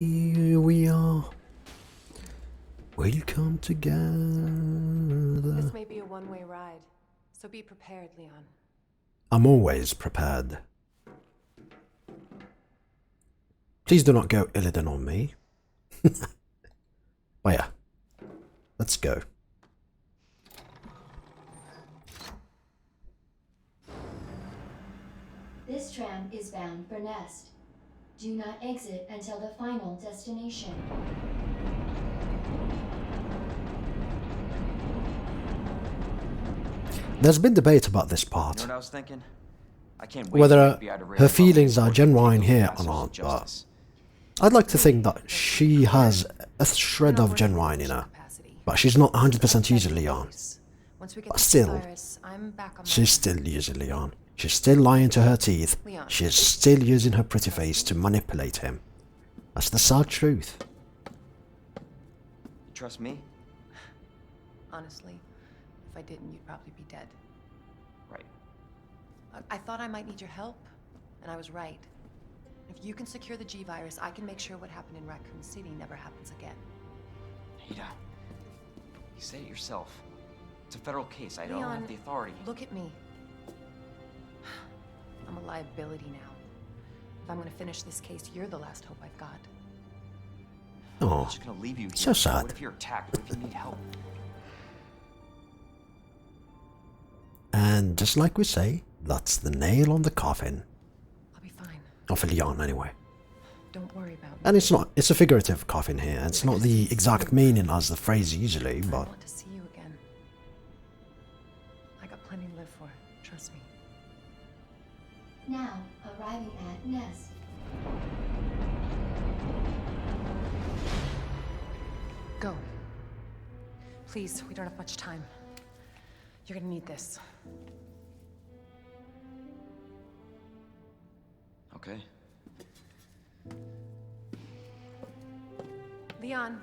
Here we are. We'll come together. This may be a one-way ride, so be prepared, Leon. I'm always prepared. Please do not go Illidan on me. Oh yeah. Let's go. This tram is bound for Nest. Do not exit until the final destination. There's been debate about this part. You know what I was thinking? I can't wait Whether for her feelings are genuine here or not, but I'd like to think that she has a shred of genuine in her. But she's not 100% using Leon. But still, she's still using Leon. She's still lying to her teeth. She's still using her pretty face to manipulate him. That's the sad truth. You trust me? Honestly, if I didn't, you'd probably be dead. Right. I thought I might need your help, and I was right. If you can secure the G-Virus, I can make sure what happened in Raccoon City never happens again. Ada, you said it yourself. It's a federal case. I don't Leon, have the authority. Look at me. I'm a liability now. If I'm gonna finish this case, you're the last hope I've got. Oh, I'm just gonna leave you here. so sad. What if you're attacked? What if you need help? And just like we say, that's the nail on the coffin. I'll be fine. Of Leon, anyway. Don't worry about me. And it's a figurative coffin here. It's not the exact meaning as the phrase usually, I but want to see you again. I got plenty to live for. Trust me. Now, arriving at Nest. Go. Please, we don't have much time. You're gonna need this. Okay. Leon.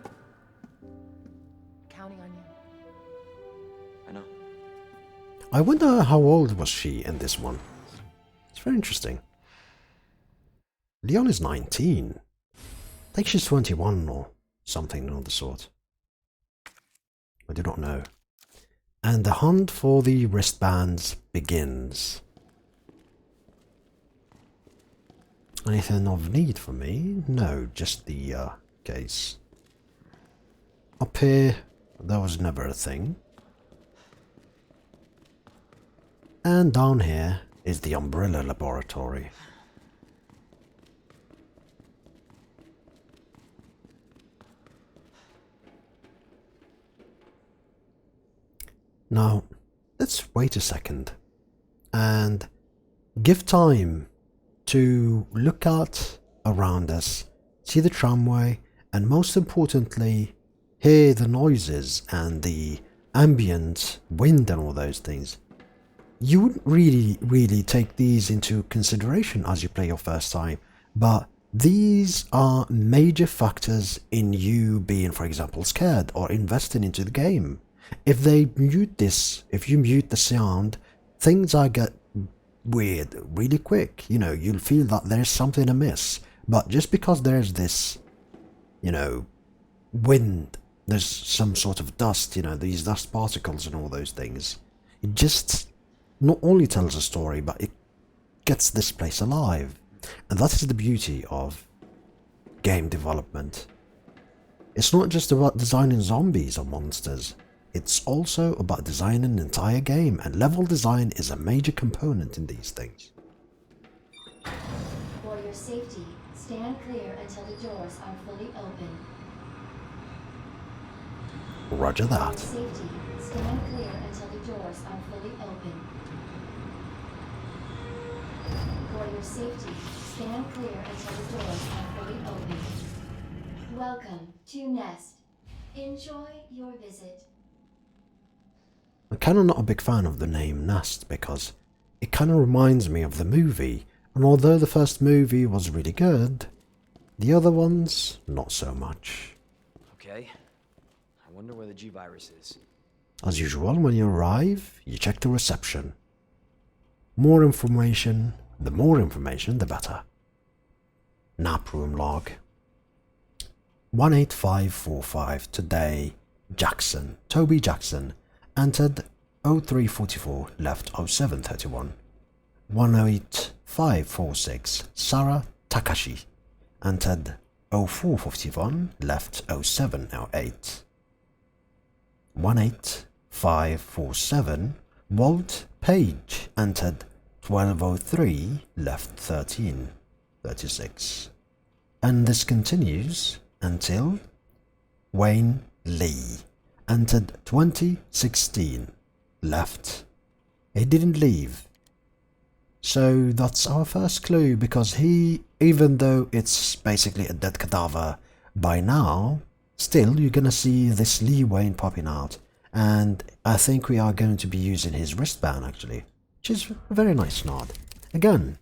Counting on you. I know. I wonder how old was she in this one. It's very interesting. Leon is 19. I think she's 21 or something of the sort. I do not know. And the hunt for the wristbands begins. Anything of need for me? No, just the case. Up here, there was never a thing. And down here is the Umbrella Laboratory. Now, let's wait a second and give time to look out around us, see the tramway, and most importantly, hear the noises and the ambient wind and all those things. You wouldn't really take these into consideration as you play your first time, but these are major factors in you being, for example, scared or investing into the game. If they mute this, if you mute the sound, things are get weird really quick. You know, you'll feel that there's something amiss. But just because there's this, you know, wind, there's some sort of dust, you know, these dust particles and all those things, it just not only tells a story, but it gets this place alive. And that is the beauty of game development. It's not just about designing zombies or monsters. It's also about designing an entire game, and level design is a major component in these things. For your safety, stand clear until the doors are fully open. Roger that. For your safety, stand clear until the doors are fully open. For your safety, stand clear until the doors are fully open. Welcome to Nest. Enjoy your visit. I'm kind of not a big fan of the name Nest because it kind of reminds me of the movie, and although the first movie was really good, the other ones not so much. Okay. I wonder where the G-Virus is. As usual, when you arrive, you check the reception. The more information, the better. Nap room log. 18545 today. Jackson, Toby Jackson, entered 0344, left 0731. 18546 Sarah Takashi, entered 0451, left 0708. 18547 Walt Page, entered 1203, left 1336. And this continues until Wayne Lee, entered 2016, left. He didn't leave. So that's our first clue, because he, even though it's basically a dead cadaver by now, still you're gonna see this Lee Wayne popping out. And I think we are going to be using his wristband actually, which is a very nice nod. Again,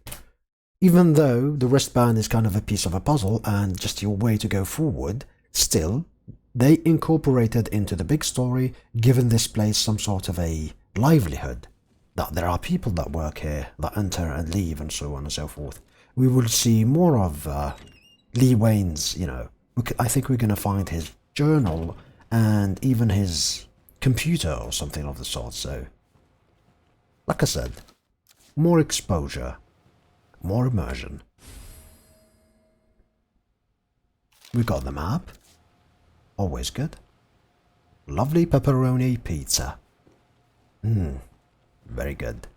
even though the wristband is kind of a piece of a puzzle and just your way to go forward, still, they incorporated into the big story, given this place some sort of a livelihood. That there are people that work here, that enter and leave and so on and so forth. We will see more of Lee Wayne's, you know, I think we're going to find his journal and even his computer or something of the sort. So, like I said, more exposure, more immersion. We got the map. Always good. Lovely pepperoni pizza. Very good.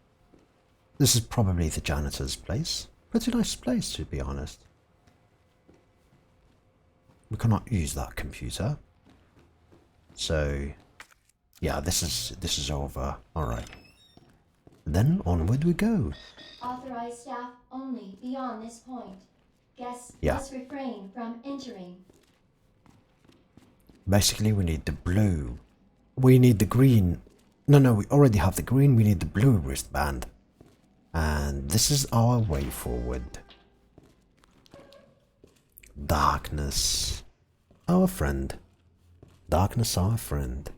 This is probably the janitor's place. Pretty nice place, to be honest. We cannot use that computer. So, yeah, this is over. Alright. Then onward we go. Authorized staff only beyond this point. Guests Yeah. must refrain from entering. Basically, we need the blue. We need the green. No, we already have the green. We need the blue wristband. And this is our way forward. Darkness, our friend. Darkness, our friend.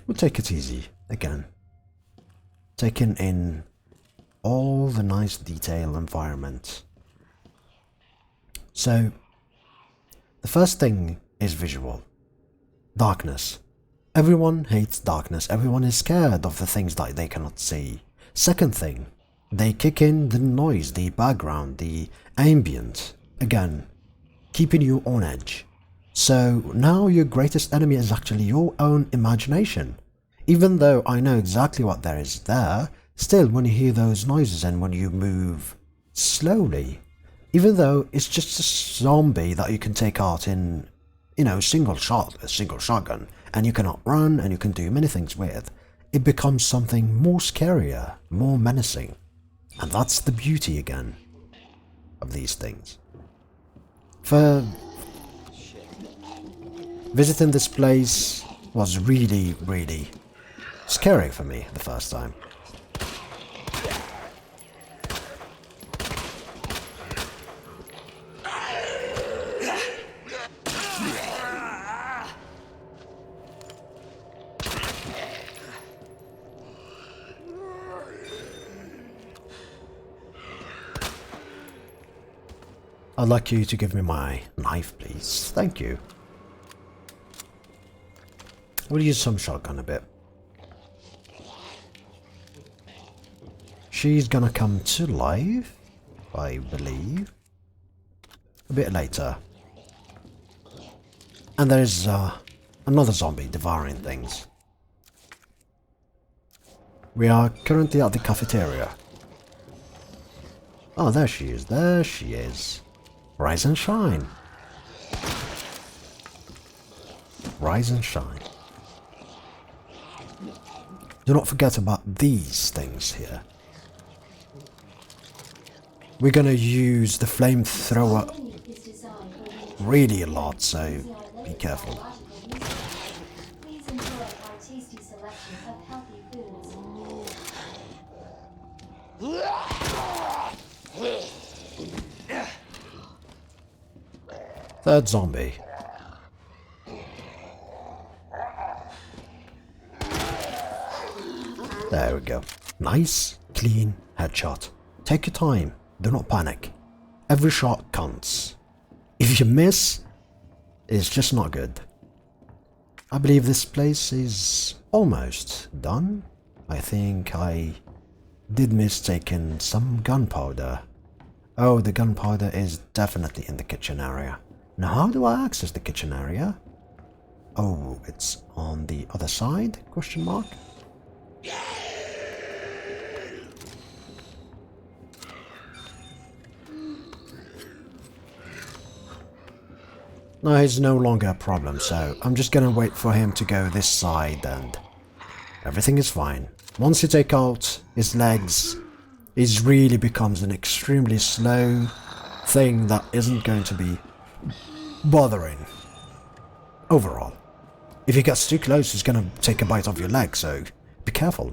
We'll take it easy again. Taking in all the nice detail environment. So, the first thing is visual. Darkness. Everyone hates darkness. Everyone is scared of the things that they cannot see. Second thing, they kick in the noise, the background, the ambient. Again, keeping you on edge. So now your greatest enemy is actually your own imagination. Even though I know exactly what there is there, still when you hear those noises and when you move slowly, even though it's just a zombie that you can take out in, you know, a single shotgun, and you cannot run and you can do many things with, it becomes something more scarier, more menacing. And that's the beauty again of these things. For visiting this place was really, really scary for me the first time. I'd like you to give me my knife, please. Thank you. We'll use some shotgun a bit. She's gonna come to life, I believe, a bit later. And there's another zombie devouring things. We are currently at the cafeteria. Oh, there she is. There she is. Rise and shine. Rise and shine. Do not forget about these things here. We're gonna use the flamethrower really a lot, so be careful. Please enjoy our tasty selection of healthy foods. Third zombie. There we go. Nice, clean headshot. Take your time. Do not panic. Every shot counts. If you miss, it's just not good. I believe this place is almost done. I think I did miss taking some gunpowder. Oh, the gunpowder is definitely in the kitchen area. Now, how do I access the kitchen area? Oh, it's on the other side? Question mark. No, he's no longer a problem, so I'm just gonna wait for him to go this side and everything is fine. Once you take out his legs, it really becomes an extremely slow thing that isn't going to be bothering overall. If he gets too close, he's gonna take a bite of your leg, so be careful.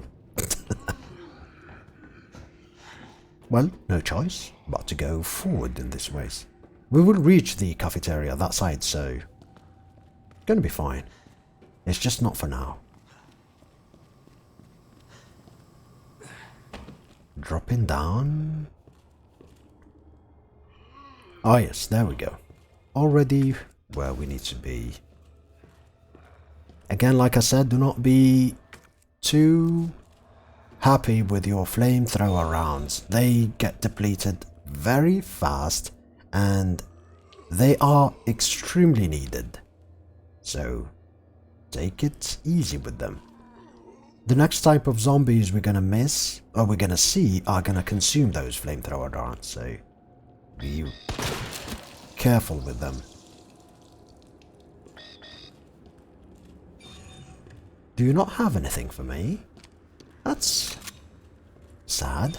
Well, no choice but to go forward in this race. We will reach the cafeteria that side, so gonna be fine. It's just not for now. Dropping down. Oh yes, there we go. Already where we need to be. Again, like I said, do not be too happy with your flamethrower rounds. They get depleted very fast and they are extremely needed. So take it easy with them. The next type of zombies we're gonna miss, or we're gonna see, are gonna consume those flamethrower rounds, so be careful with them. Do you not have anything for me? That's sad.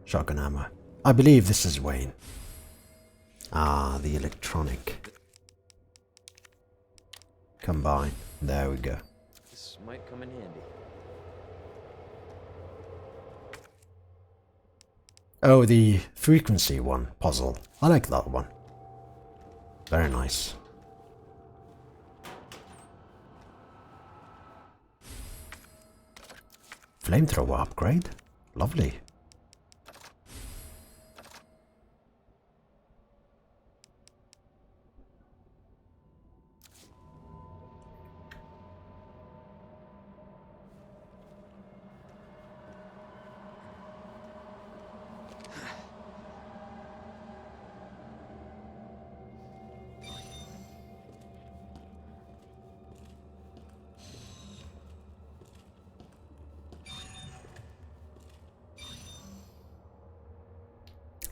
Shotgun ammo. I believe this is Wayne. Ah, the electronic. Combine. There we go. This might come in handy. Oh, the frequency one puzzle. I like that one. Very nice. Flamethrower upgrade. Lovely.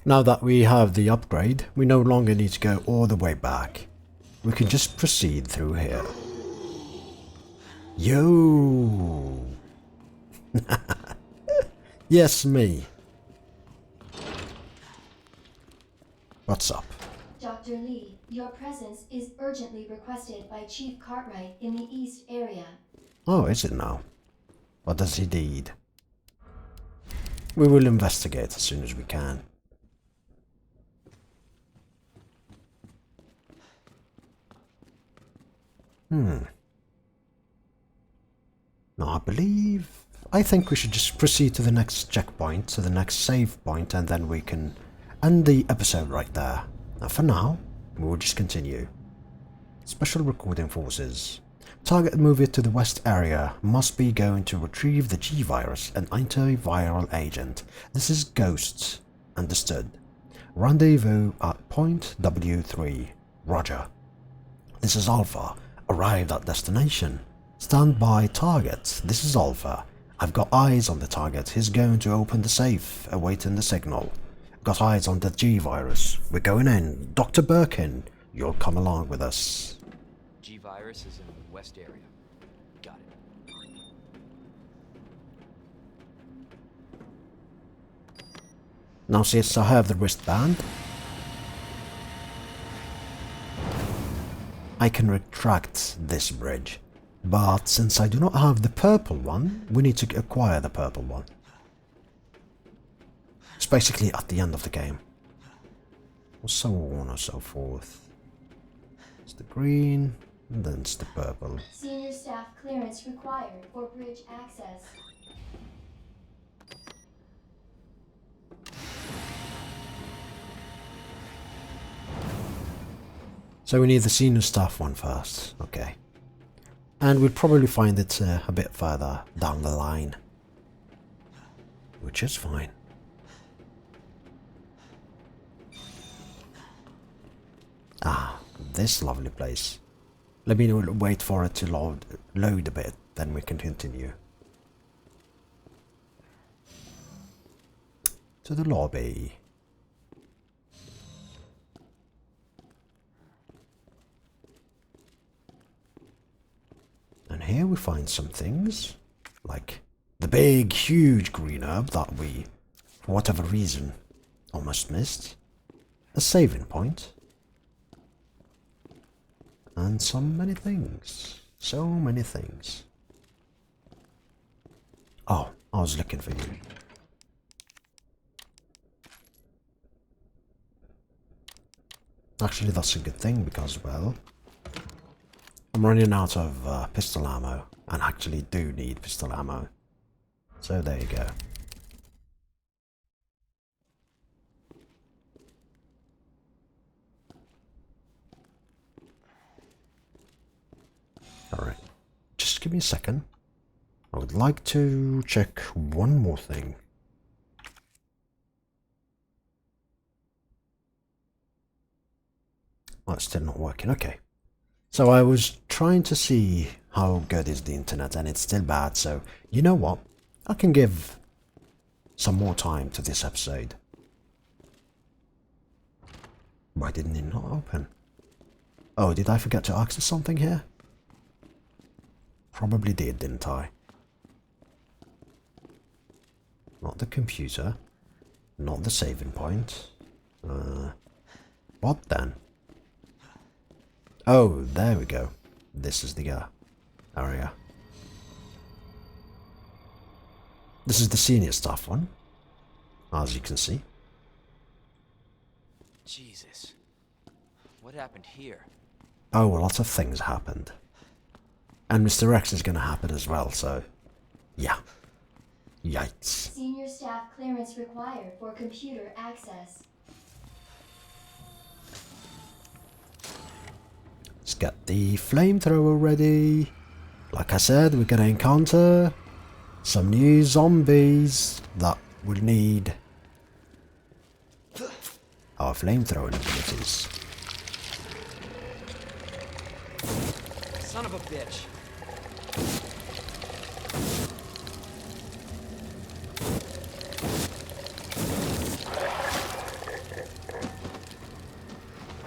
Now that we have the upgrade, we no longer need to go all the way back. We can just proceed through here. Yo! Yes, me. What's up? Dr. Lee, your presence is urgently requested by Chief Cartwright in the East area. Oh, is it now? What does he need? We will investigate as soon as we can. Now I think we should just proceed to the next checkpoint, to the next save point, and then we can end the episode right there. Now for now, we will just continue. Special Recording Forces. Target moved to the west area must be going to retrieve the G-Virus, an antiviral agent. This is Ghosts. Understood. Rendezvous at point W3. Roger. This is Alpha. Arrived at destination. Stand by target. This is Alpha. I've got eyes on the target. He's going to open the safe, awaiting the signal. Got eyes on the G-Virus. We're going in. Dr. Birkin, you'll come along with us. G-Virus is in the west area. Got it. Now since I have the wristband, I can retract this bridge. But since I do not have the purple one, we need to acquire the purple one. It's basically at the end of the game. Or so on or so forth. It's the green. And then it's the purple. Senior staff clearance required for bridge access. So we need the senior staff one first. Okay. And we'll probably find it a bit further down the line. Which is fine. Ah, this lovely place. Let me wait for it to load a bit, then we can continue. To the lobby. And here we find some things, like the big, huge green herb that we, for whatever reason, almost missed. A saving point. And so many things. So many things. Oh, I was looking for you. Actually, that's a good thing because, well, I'm running out of pistol ammo. And actually do need pistol ammo. So there you go. Alright, just give me a second. I would like to check one more thing. Oh, it's still not working, okay. So I was trying to see how good is the internet and it's still bad, so you know what? I can give some more time to this episode. Why didn't it not open? Oh, did I forget to access something here? Probably did, didn't I? Not the computer. Not the saving point. What then? Oh, there we go. This is the area. This is the senior staff one, as you can see. Jesus. What happened here? Oh, a lot of things happened. And Mr. X is gonna happen as well, so... yeah. Yikes. Senior staff clearance required for computer access. Let's get the flamethrower ready. Like I said, we're gonna encounter some new zombies that will need our flamethrower abilities. Son of a bitch.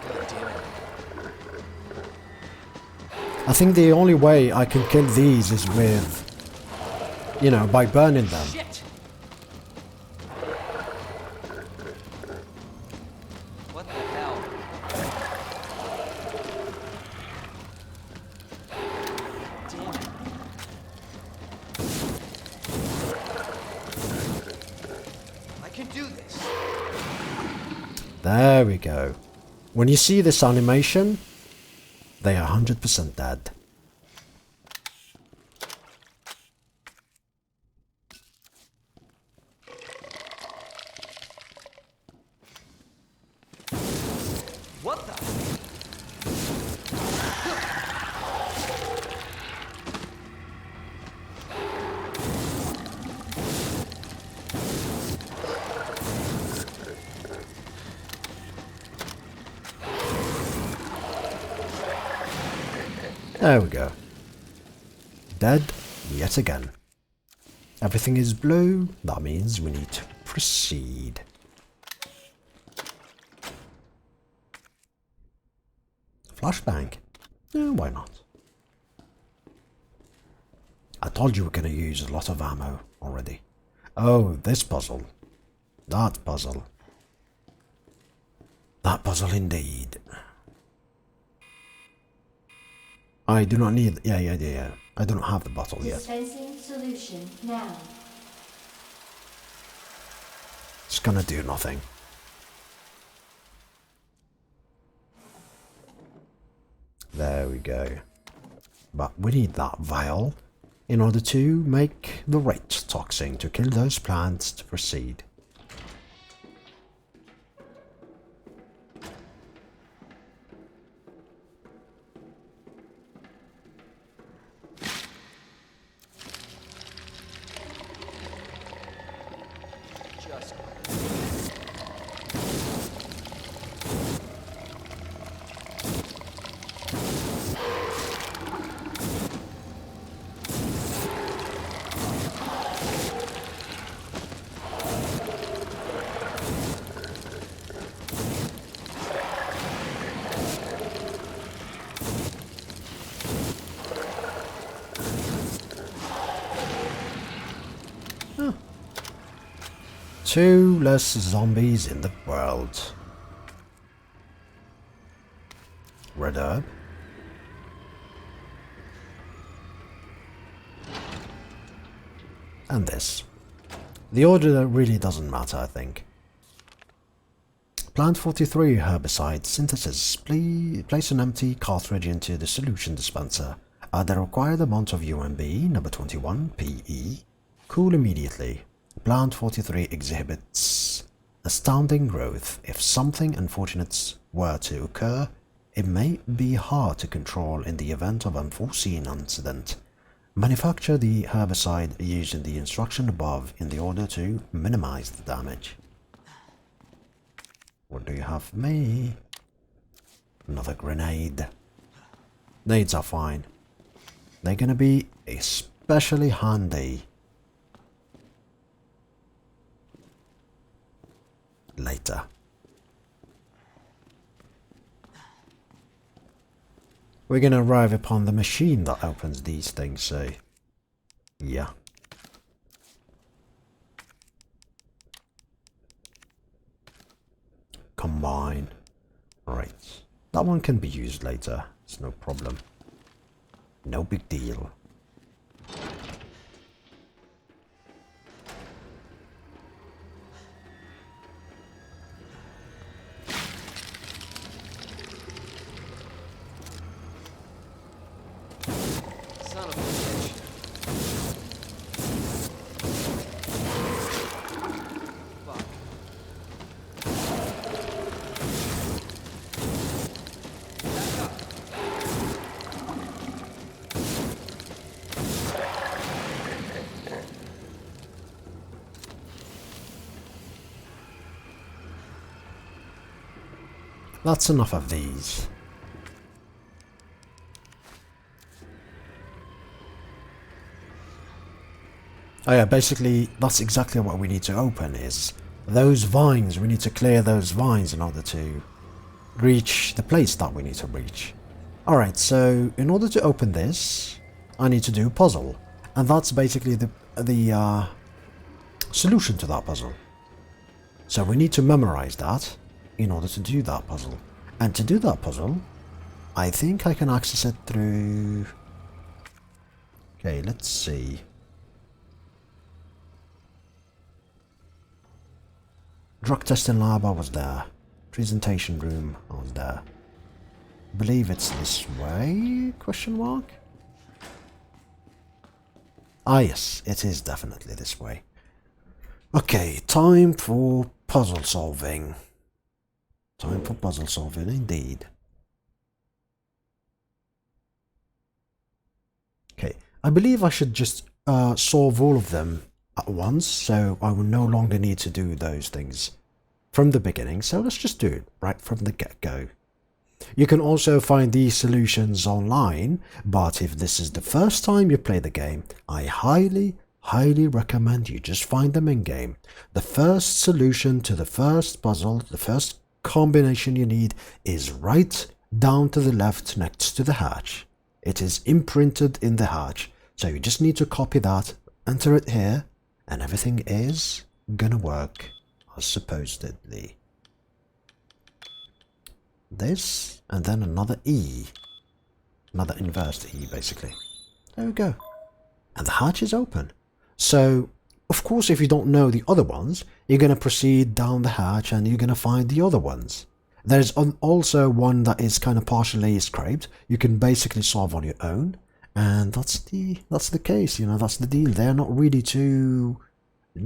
God damn it. I think the only way I can kill these is with, you know, by burning them. Shit! What the hell? Damn it. I can do this. There we go. When you see this animation, they are 100% dead. What the? There we go. Dead yet again. Everything is blue. That means we need to proceed. Flashbang? Yeah, why not? I told you we're going to use a lot of ammo already. Oh, this puzzle. That puzzle. That puzzle indeed. I do not need... Yeah. I do not have the bottle yet. Dispensing solution now. It's gonna do nothing. There we go. But we need that vial in order to make the right toxin to kill those plants to proceed. Just Two less zombies in the world. Red herb. And this. The order really doesn't matter, I think. Plant 43 herbicide synthesis. Place an empty cartridge into the solution dispenser. Add the required amount of UMB, number 21, PE. Cool immediately. Plant 43 exhibits astounding growth. If something unfortunate were to occur, it may be hard to control in the event of unforeseen incident. Manufacture the herbicide used in the instruction above in the order to minimize the damage. What do you have for me? Another grenade. Nades are fine. They're gonna be especially handy later. We're gonna arrive upon the machine that opens these things, so yeah. Combine. Right. That one can be used later. It's no problem. No big deal. son of a bitch. Fuck. Back up. That's enough of these. Oh yeah, basically that's exactly what we need to open, is those vines. We need to clear those vines in order to reach the place that we need to reach. Alright, so in order to open this, I need to do a puzzle. And that's basically the solution to that puzzle. So we need to memorize that in order to do that puzzle. And to do that puzzle, I think I can access it through... Okay, let's see. Drug testing lab, I was there. Presentation room, I was there. I believe it's this way? Question mark? Ah yes, it is definitely this way. Okay, time for puzzle solving. Time for puzzle solving indeed. Okay, I believe I should just solve all of them at once, so I will no longer need to do those things from the beginning. So let's just do it right from the get-go. You can also find these solutions online, but if this is the first time you play the game, I highly recommend you just find them in-game. The first solution to the first puzzle, the first combination you need, is right down to the left next to the hatch. It is imprinted in the hatch, so you just need to copy that, enter it here, and everything is gonna work as supposedly. This, and then another E. Another inverse E, basically. There we go. And the hatch is open. So, of course, if you don't know the other ones, you're going to proceed down the hatch and you're going to find the other ones. There's also one that is kind of partially scraped. You can basically solve on your own. And that's the case, you know, that's the deal. They're not really too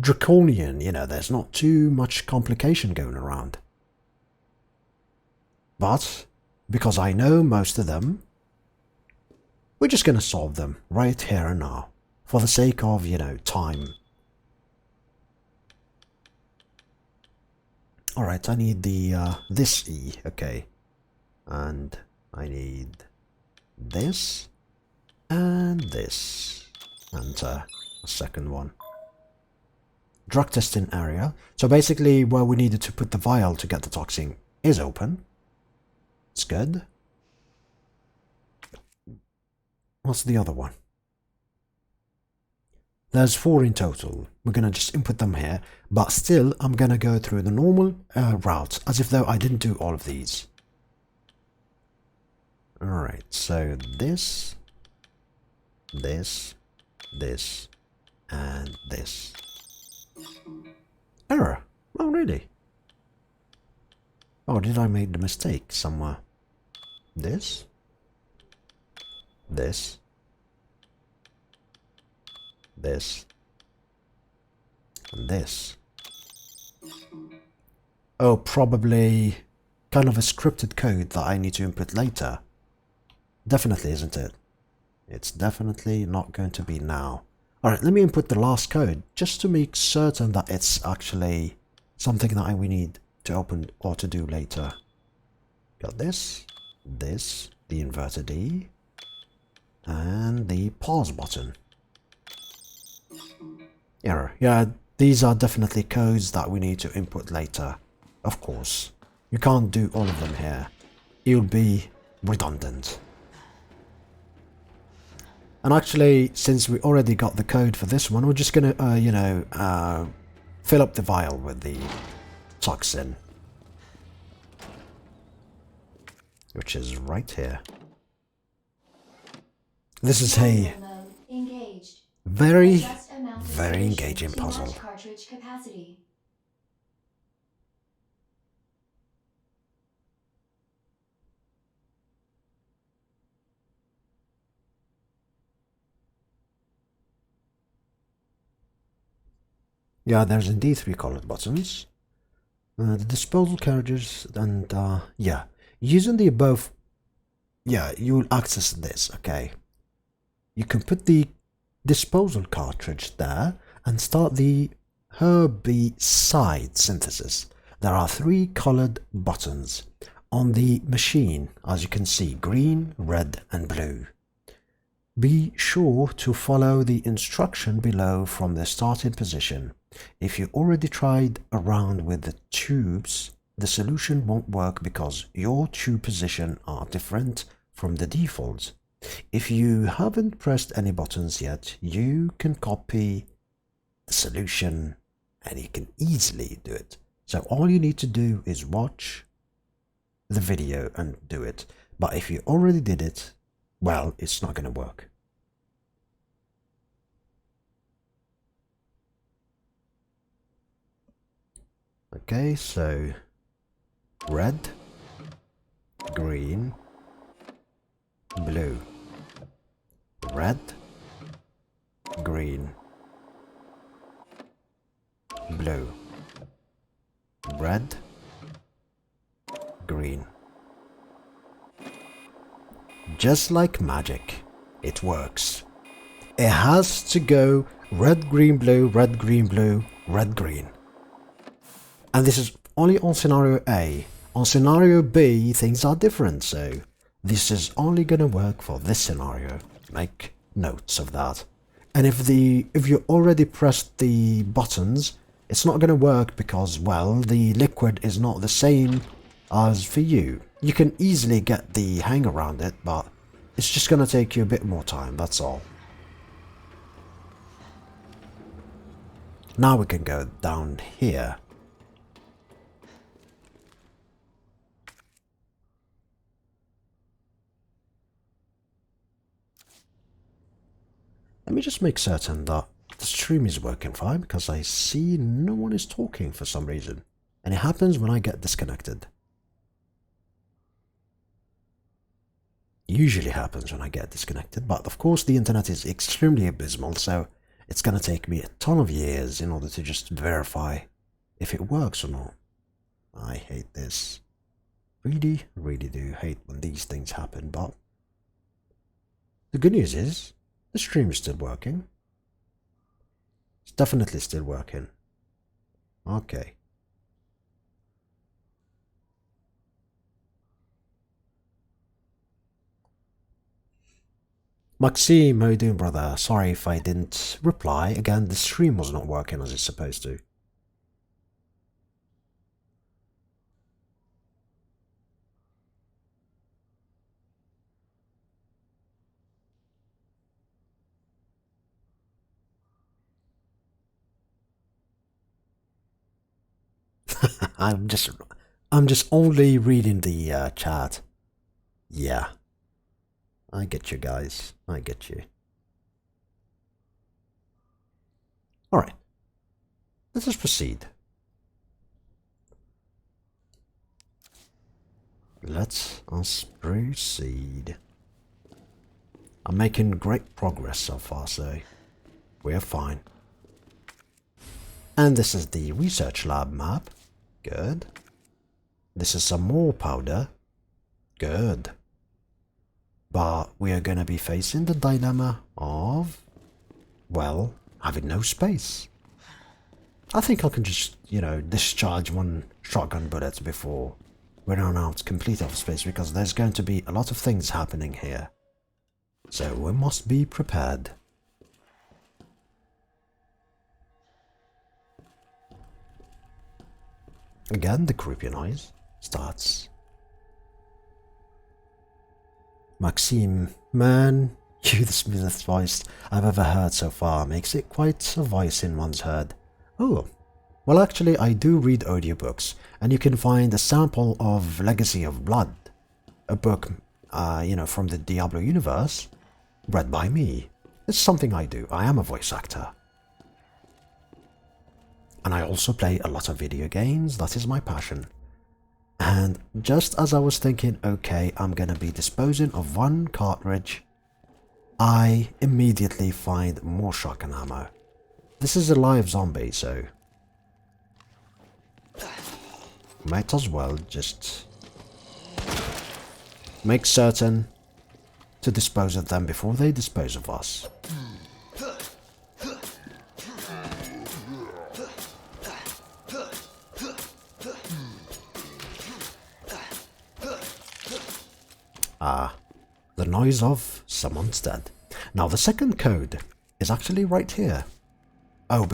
draconian, you know, there's not too much complication going around. But because I know most of them, we're just gonna solve them right here and now, for the sake of, you know, time. Alright, I need the, this E, okay. And I need this, and this, and a second one. Drug testing area. So basically where we needed to put the vial to get the toxin is open. It's good. What's the other one? There's 4 in total. We're gonna just input them here, but still I'm gonna go through the normal routes as if though I didn't do all of these. Alright, so this, and this. Error. Oh, really? Oh, did I make the mistake somewhere? This, this, and this. Oh, probably kind of a scripted code that I need to input later. Definitely isn't it? It's definitely not going to be now. Alright, let me input the last code just to make certain that it's actually something that we need to open or to do later. Got this, the inverted E, and the pause button. Error. Yeah, these are definitely codes that we need to input later. Of course. You can't do all of them here. It would be redundant. And actually, since we already got the code for this one, we're just gonna, fill up the vial with the toxin. Which is right here. This is a very, very engaging puzzle. Cartridge capacity. Yeah, there's indeed 3 colored buttons. The disposal cartridges, and yeah, using the above, yeah, you will access this, okay. You can put the disposal cartridge there and start the herbicide synthesis. There are 3 colored buttons on the machine, as you can see, green, red, and blue. Be sure to follow the instruction below from the starting position. If you already tried around with the tubes, the solution won't work because your tube position are different from the default. If you haven't pressed any buttons yet, you can copy the solution and you can easily do it. So all you need to do is watch the video and do it. But if you already did it, well, it's not going to work. Okay, so red, green, blue, red, green, blue, red, green. Just like magic, it works. It has to go red, green, blue, red, green, blue, red, green. And this is only on scenario A. On scenario B, things are different, so this is only going to work for this scenario. Make notes of that. And if you already pressed the buttons, it's not going to work because, well, the liquid is not the same as for you. You can easily get the hang around it, but it's just going to take you a bit more time, that's all. Now we can go down here. Let me just make certain that the stream is working fine because I see no one is talking for some reason. And it happens when I get disconnected. usually happens when I get disconnected, but of course the internet is extremely abysmal, so it's gonna take me a ton of years in order to just verify if it works or not. I hate this. Really, really do hate when these things happen, but the good news is the stream is still working. It's definitely still working. Okay. Maxime, how you doing, brother? Sorry if I didn't reply. Again, the stream was not working as it's supposed to. I'm just only reading the chat. Yeah. I get you guys. I get you. Alright. Let us proceed. Let us proceed. I'm making great progress so far, so we're fine. And this is the research lab map. Good. This is some more powder. Good. But we are going to be facing the dilemma of, well, having no space. I think I can just, discharge one shotgun bullet before we run out completely of space, because there's going to be a lot of things happening here. So we must be prepared. Again, the creepy noise starts. Maxime, man, you the smoothest voice I've ever heard so far. Makes it quite a voice in one's head. Oh, well actually I do read audiobooks, and you can find a sample of Legacy of Blood, a book, from the Diablo universe, read by me. It's something I do. I am a voice actor. And I also play a lot of video games. That is my passion. And just as I was thinking, okay, I'm gonna be disposing of one cartridge, I immediately find more shotgun ammo. This is a live zombie, so might as well just make certain to dispose of them before they dispose of us. The noise of someone's dead. Now the second code is actually right here. Oh,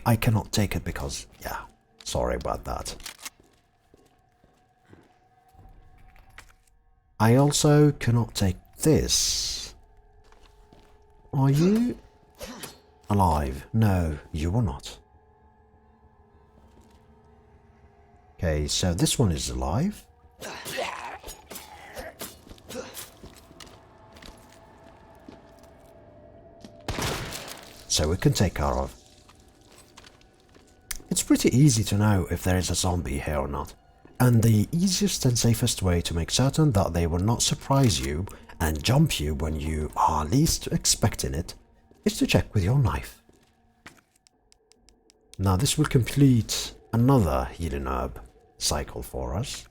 I cannot take it because, yeah, sorry about that. I also cannot take this. Are you alive? No, you are not. Okay, so this one is alive. So we can take care of. It's pretty easy to know if there is a zombie here or not, and the easiest and safest way to make certain that they will not surprise you and jump you when you are least expecting it is to check with your knife. Now this will complete another healing herb cycle for us,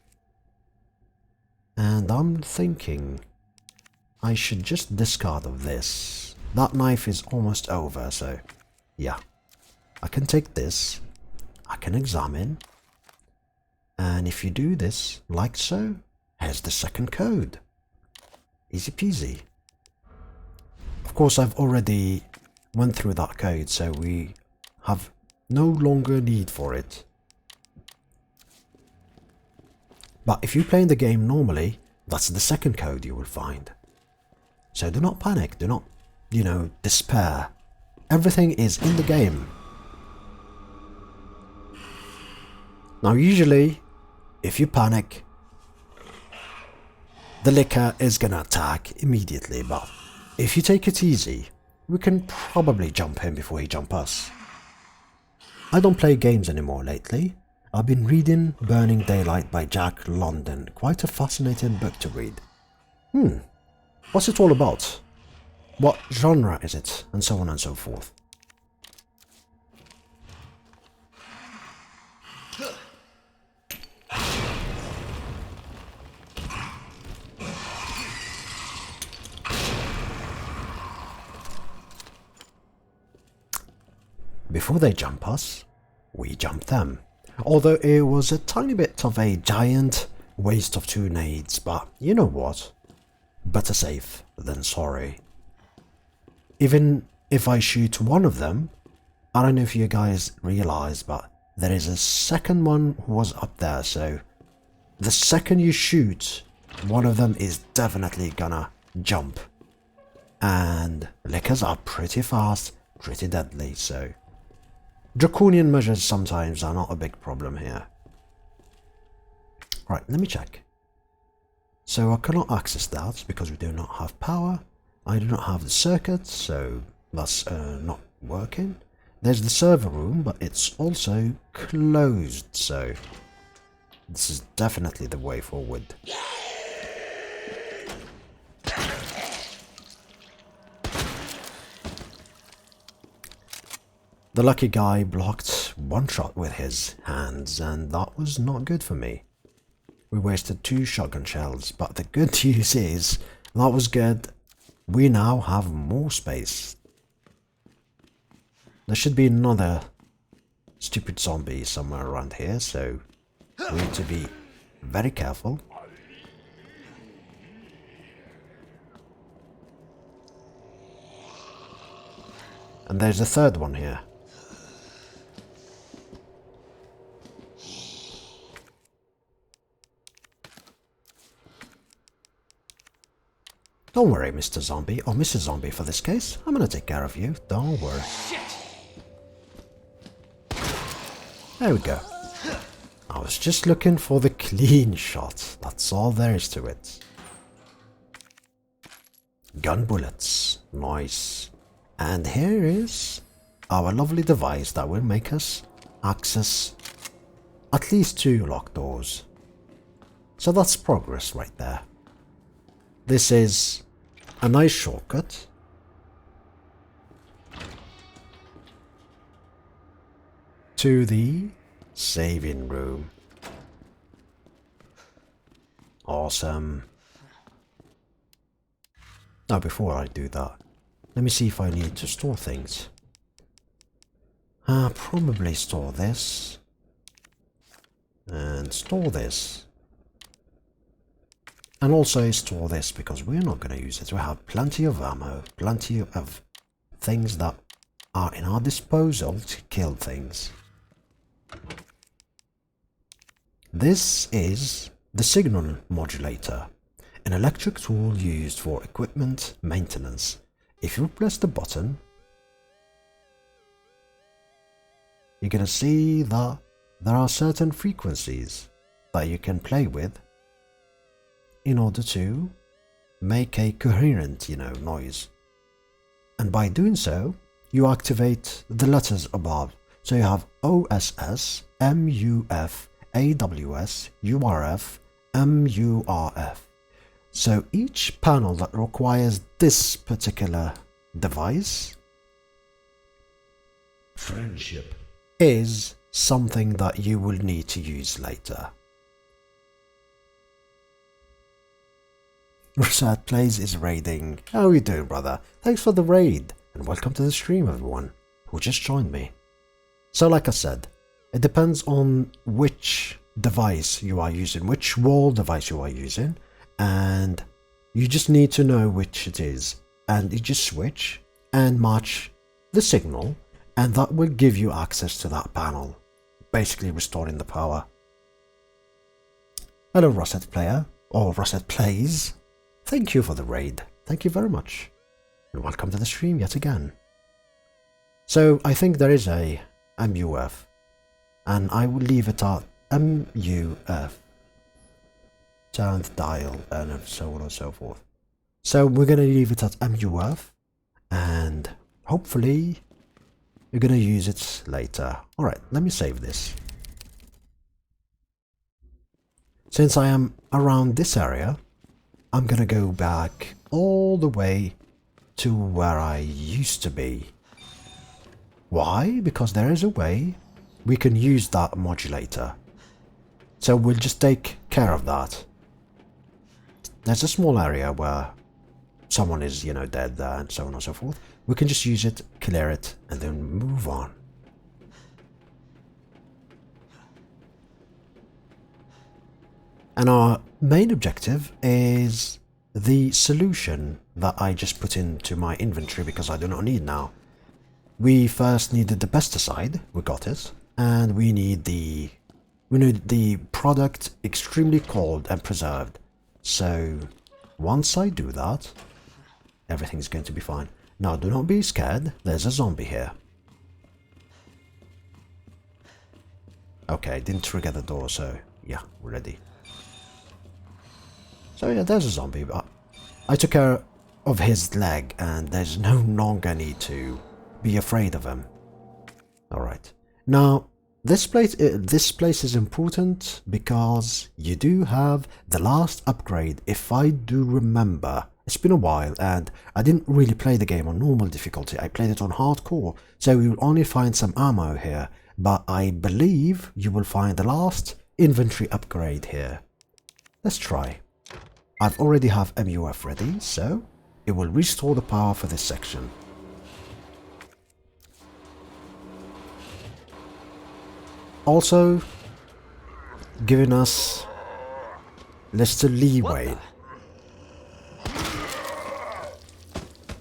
and I'm thinking I should just discard of this. That knife is almost over, so yeah. I can take this, I can examine, and if you do this, like so, here's the second code. Easy peasy. Of course, I've already went through that code, so we have no longer need for it. But if you play the game normally, that's the second code you will find. So do not panic, do not despair. Everything is in the game. Now usually, if you panic, the licker is gonna attack immediately, but if you take it easy, we can probably jump him before he jumps us. I don't play games anymore lately. I've been reading Burning Daylight by Jack London, quite a fascinating book to read. What's it all about? What genre is it? And so on and so forth. Before they jump us, we jump them. Although it was a tiny bit of a giant waste of 2 nades, but you know what? Better safe than sorry. Even if I shoot one of them, I don't know if you guys realize, but there is a second one who was up there, so the second you shoot, one of them is definitely gonna jump. And lickers are pretty fast, pretty deadly, so draconian measures sometimes are not a big problem here. Right, let me check. So I cannot access that because we do not have power. I do not have the circuit, so that's not working. There's the server room, but it's also closed, so this is definitely the way forward. The lucky guy blocked one shot with his hands, and that was not good for me. We wasted 2 shotgun shells, but the good news is, that was good. We now have more space. There should be another stupid zombie somewhere around here, so we need to be very careful. And there's a third one here. Don't worry, Mr. Zombie, or Mrs. Zombie for this case. I'm gonna take care of you. Don't worry. There we go. I was just looking for the clean shot. That's all there is to it. Gun bullets. Nice. And here is our lovely device that will make us access at least 2 locked doors. So that's progress right there. This is a nice shortcut. To the saving room. Awesome. Now before I do that, let me see if I need to store things. Probably store this. And store this. And also store this because we're not going to use it. We have plenty of ammo, plenty of things that are in our disposal to kill things. This is the signal modulator, an electric tool used for equipment maintenance. If you press the button, you're going to see that there are certain frequencies that you can play with in order to make a coherent, noise. And by doing so, you activate the letters above. So you have OSS, MUF, AWS, URF, MURF. So each panel that requires this particular device friendship is something that you will need to use later. Rashad Plays is raiding. How are you doing, brother? Thanks for the raid, and welcome to the stream, everyone who just joined me. So like I said, it depends on which device you are using, which wall device you are using, and you just need to know which it is, and you just switch and match the signal, and that will give you access to that panel, basically restoring the power. Hello Rosette Player, or Rosette Plays. Thank you for the raid. Thank you very much. And welcome to the stream yet again. So I think there is a MUF, and I will leave it at MUF. Turn the dial and so on and so forth. So we're going to leave it at MUF, and hopefully you're going to use it later. Alright, let me save this. Since I am around this area, I'm gonna go back all the way to where I used to be. Why? Because there is a way we can use that modulator. So we'll just take care of that. There's a small area where someone is, you know, dead there and so on and so forth. We can just use it, clear it, and then move on. And our main objective is the solution that I just put into my inventory because I do not need now. We first needed the pesticide, we got it, and we need the product extremely cold and preserved. So once I do that, everything's going to be fine. Now do not be scared, there's a zombie here. Okay, didn't trigger the door, so yeah, we're ready. So yeah, there's a zombie, but I took care of his leg and there's no longer need to be afraid of him. Alright, now this place is important because you do have the last upgrade, if I do remember. It's been a while and I didn't really play the game on normal difficulty, I played it on hardcore, so you'll only find some ammo here, but I believe you will find the last inventory upgrade here. Let's try. I've already have MUF ready, so it will restore the power for this section. Also giving us little leeway.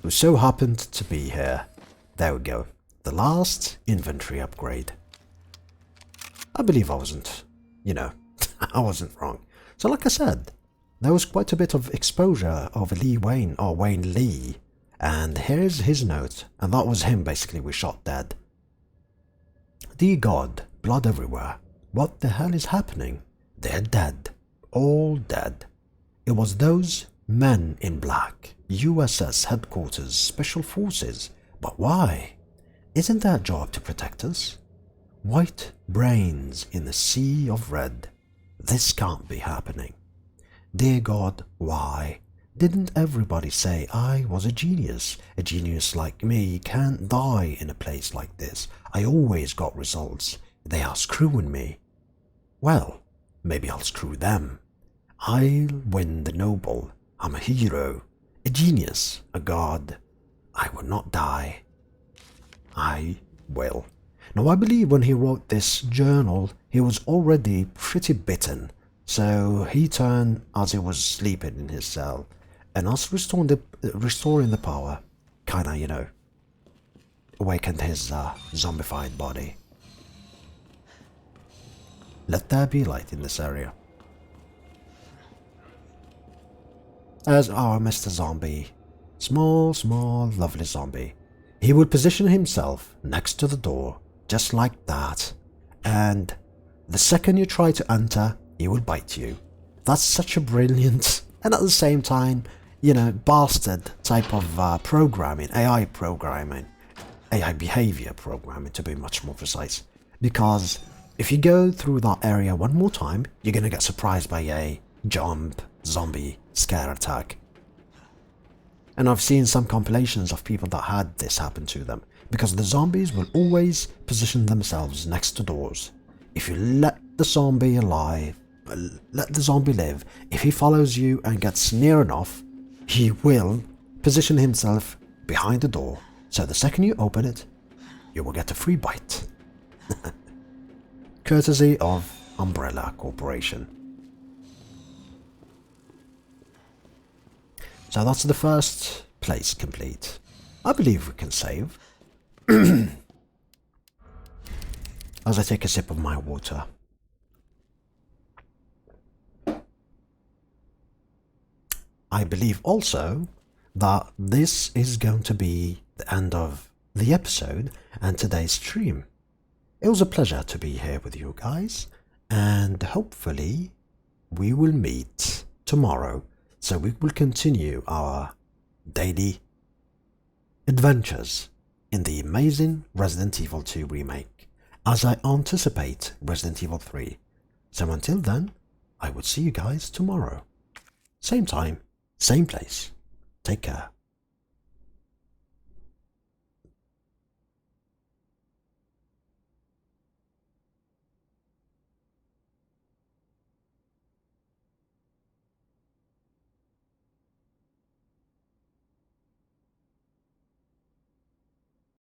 Who so happened to be here. There we go. The last inventory upgrade. I believe I wasn't, you know, I wasn't wrong. So like I said, there was quite a bit of exposure of Lee Wayne, or Wayne Lee. And here's his note, and that was him basically we shot dead. Dear God, blood everywhere. What the hell is happening? They're dead. All dead. It was those men in black. USS Headquarters Special Forces. But why? Isn't their job to protect us? White brains in a sea of red. This can't be happening. Dear God, why? Didn't everybody say I was a genius? A genius like me can't die in a place like this. I always got results. They are screwing me. Well, maybe I'll screw them. I'll win the noble. I'm a hero, a genius, a god. I will not die. I will. Now I believe when he wrote this journal, he was already pretty bitten. So he turned as he was sleeping in his cell, and us restoring the power, kinda, you know, awakened his zombified body. Let there be light in this area. As our Mr. Zombie, small, lovely zombie, he would position himself next to the door, just like that, and the second you try to enter, he will bite you. That's such a brilliant, and at the same time, you know, bastard type of programming, AI behavior programming to be much more precise. Because if you go through that area one more time, you're gonna get surprised by a jump, zombie, scare attack. And I've seen some compilations of people that had this happen to them, because the zombies will always position themselves next to doors. If you let the zombie live, if he follows you and gets near enough, he will position himself behind the door, so the second you open it, you will get a free bite. Courtesy of Umbrella Corporation. So that's the first place complete. I believe we can save. As I take a sip of my water. I believe also that this is going to be the end of the episode and today's stream. It was a pleasure to be here with you guys, and hopefully we will meet tomorrow, so we will continue our daily adventures in the amazing Resident Evil 2 remake, as I anticipate Resident Evil 3. So until then, I will see you guys tomorrow. Same time, same place. Take care.